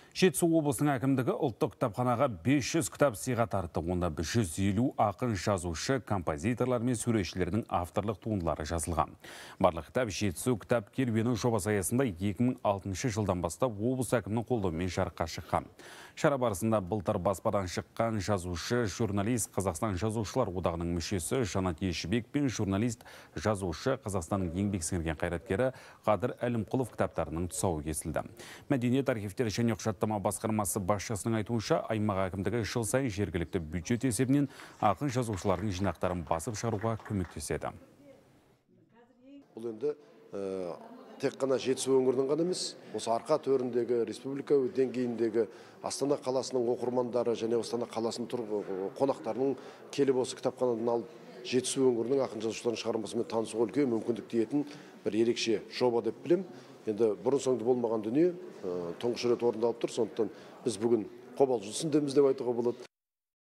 Жетісу облысының әкімдігі ұлттық кітапханаға 500 кітап сыйға тартты. Онда 150 ақын, жазушы, композиторлар мен суретшілердің авторлық туындылары жазылған. Барлық кітап Жетісу кітап керуені жобасы аясында 2006 жылдан бастап облыс әкімінің қолдауымен жарыққа шыққан. Шара барысында былтыр баспадан шыққан жазушы, журналист, Қазақстан жазушылар одағының мүшесі Жанат Ешібек пен журналист, жазушы, Қазақстанның еңбек сіңірген қайраткері Қадыр Әлімқұлов кітаптарының тұсауы кесілді. Мәдениет архивтері және құжаттама басқармасы басшысының айтуынша, аймақ әкімдігі жыл сайын жергілікті бюджет есебінен ақын жазушылардың жинақтарын басып шығаруға көмектеседі. Бұл енді тек қана Жетісу өңірінің ғана емес, осы арқа төріндегі республика деңгейіндегі Астана қаласының оқырмандары және Астана қаласының қонақтарының келіп осы кітапханадан алып Жетісу өңірінің ақын жазушылардың шығармасымен танысуға үлкен мүмкіндік тиетін бір ерекше жоба деп білем. Енді бұрын соңды болмаған дүние тұңғыш рет орындалып тұр. Сондықтан біз бүгін қобалжусындымыз деп айтуға болады.